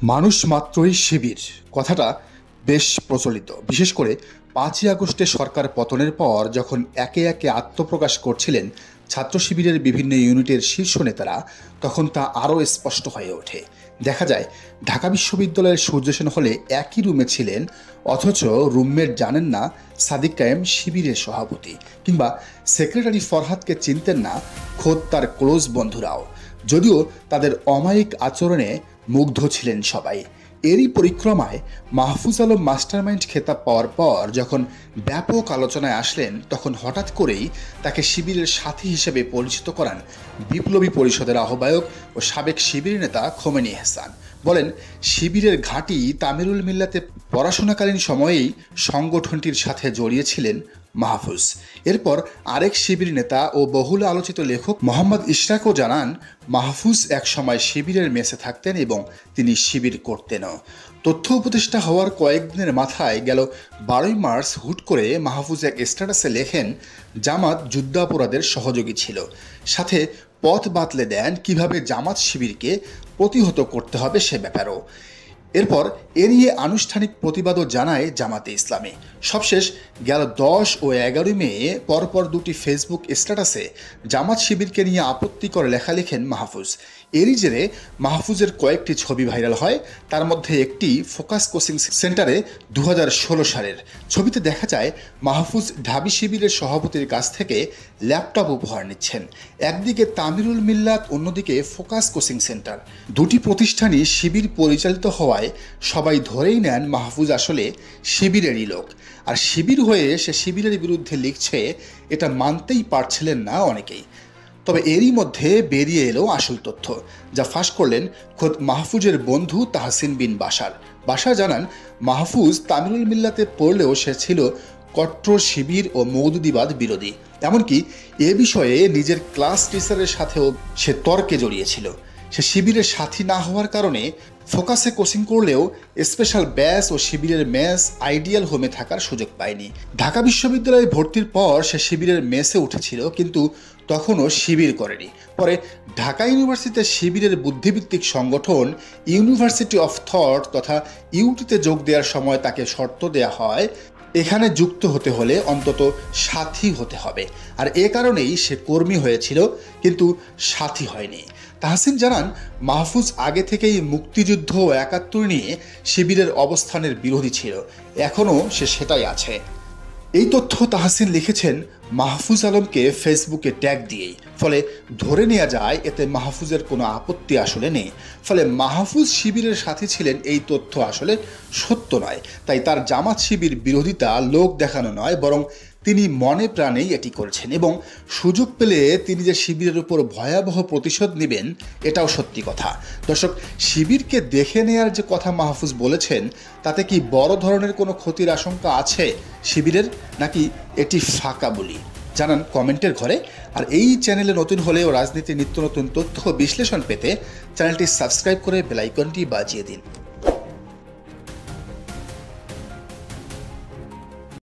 মানুষ মাত্রই শিবির কথাটা বেশ প্রচলিত। বিশেষ করে ৫ই আগস্টে সরকার পতনের পর যখন একে একে আত্মপ্রকাশ করছিলেন ছাত্র শিবিরের বিভিন্ন ইউনিটের শীর্ষ নেতারা, তখন তা আরও স্পষ্ট হয়ে ওঠে। দেখা যায় ঢাকা বিশ্ববিদ্যালয়ের সূর্য সেন হলে একই রুমে ছিলেন, অথচ রুমমেট জানেন না সাদিক কায়েম শিবিরের সভাপতি, কিংবা সেক্রেটারি ফরহাদকে চিনতেন না খোদ তার ক্লোজ বন্ধুরাও, যদিও তাদের অমায়িক আচরণে মুগ্ধ ছিলেন সবাই। এরই পরিক্রমায় মাহফুজ আলম মাস্টারমাইন্ড খেতাব পাওয়ার পর যখন ব্যাপক আলোচনায় আসলেন, তখন হঠাৎ করেই তাকে শিবিরের সাথী হিসেবে পরিচিত করান বিপ্লবী পরিষদের আহ্বায়ক ও সাবেক শিবির নেতা খোমেনি এহসান। বলেন, শিবিরের ঘাঁটি তামিরুল মিল্লাতে পড়াশোনাকালীন সময়েই সংগঠনটির সাথে জড়িয়েছিলেন মাহফুজ। এরপর আরেক শিবির নেতা ও বহুল আলোচিত লেখক মোহাম্মদ ইশরাকও জানান, মাহফুজ একসময় শিবিরের মেসে থাকতেন এবং তিনি শিবির করতেনও। তথ্য উপদেষ্টা হওয়ার কয়েকদিনের মাথায় গেল 12ই মার্চ হুট করে মাহফুজ এক স্ট্যাটাসে লেখেন, জামাত যুদ্ধাপরাধের সহযোগী ছিল, সাথে পথ বাতলে দেন কিভাবে জামাত শিবিরকে প্রতিহত করতে হবে সে ব্যাপারেও। এরপর এ নিয়ে আনুষ্ঠানিক প্রতিবাদও জানায় জামাতে ইসলামী। সবশেষ গেল 10 ও 11 মে পরপর দুটি ফেসবুক স্ট্যাটাসে জামাত শিবিরকে নিয়ে আপত্তিকর লেখা লেখেন মাহফুজ। এরই জেরে মাহফুজের কয়েকটি ছবি ভাইরাল হয়। তার মধ্যে একটি ফোকাস কোচিং সেন্টারে 2016 সালের ছবিতে দেখা যায় মাহফুজ ঢাবি শিবিরের সভাপতির কাছ থেকে ল্যাপটপ উপহার নিচ্ছেন। একদিকে তামিরুল মিল্লাত, অন্যদিকে ফোকাস কোচিং সেন্টার। দুটি প্রতিষ্ঠানই শিবির পরিচালিত হওয়ায় সবাই ধরেই নেন মাহফুজ আসলে শিবিরেরই লোক। আর শিবির হয়ে সে শিবিরের বিরুদ্ধে লিখছে, এটা মানতেই পারছিলেন না অনেকেই। তবে এরই মধ্যে বেরিয়ে এলো আসল তথ্য, যা ফাঁস করলেন খোদ মাহফুজের বন্ধু তাহসিন বিন বাশার। বাশার জানান, মাহফুজ তামিরুল মিল্লাতে পড়লেও সে ছিল কট্টর শিবির ও মওদুদিবাদ বিরোধী। এমনকি এ বিষয়ে নিজের ক্লাস টিচারের সাথেও সে তর্কে জড়িয়েছিল। সে শিবিরের সাথী না হওয়ার কারণে ফোকাসে কোচিং করলেও স্পেশাল ব্যাচ ও শিবিরের মেস আইডিয়াল হোমে থাকার সুযোগ পায়নি। ঢাকা বিশ্ববিদ্যালয়ে ভর্তির পর সে শিবিরের মেসে উঠেছিল, কিন্তু তখনও শিবির করেনি। পরে ঢাকা ইউনিভার্সিটিতে শিবিরের বুদ্ধিভিত্তিক সংগঠন ইউনিভার্সিটি অফ থট তথা ইউটিতে যোগ দেওয়ার সময় তাকে শর্ত দেয়া হয়, এখানে যুক্ত হতে হলে অন্তত সাথী হতে হবে। আর এ কারণেই সে কর্মী হয়েছিল, কিন্তু সাথী হয়নি। তাহসিন জানান, মাহফুজ আগে থেকেই মুক্তিযুদ্ধ ও ৭১ নিয়ে শিবিরের অবস্থানের বিরোধী ছিল, এখনও সে সেটাই আছে। এই তথ্য তাহসিন লিখেছেন মাহফুজ আলমকে ফেসবুকে ট্যাগ দিয়েই। ফলে ধরে নেওয়া যায় এতে মাহফুজের কোনো আপত্তি আসলে নেই। ফলে মাহফুজ শিবিরের সাথে ছিলেন এই তথ্য আসলে সত্য নয়। তাই তার জামাত শিবির বিরোধিতা লোক দেখানো নয়, বরং তিনি মনে প্রাণেই এটি করেছেন, এবং সুযোগ পেলে তিনি যে শিবিরের উপর ভয়াবহ প্রতিশোধ নেবেন এটাও সত্যি কথা। দর্শক, শিবিরকে দেখে নেয়ার যে কথা মাহফুজ বলেছেন, তাতে কি বড় ধরনের কোনো ক্ষতির আশঙ্কা আছে শিবিরের, নাকি এটি ফাঁকা বলি? জানান কমেন্টের ঘরে। আর এই চ্যানেলে নতুন হলেও রাজনীতির নিত্য নতুন তথ্য বিশ্লেষণ পেতে চ্যানেলটি সাবস্ক্রাইব করে বেল আইকনটি বাজিয়ে দিন।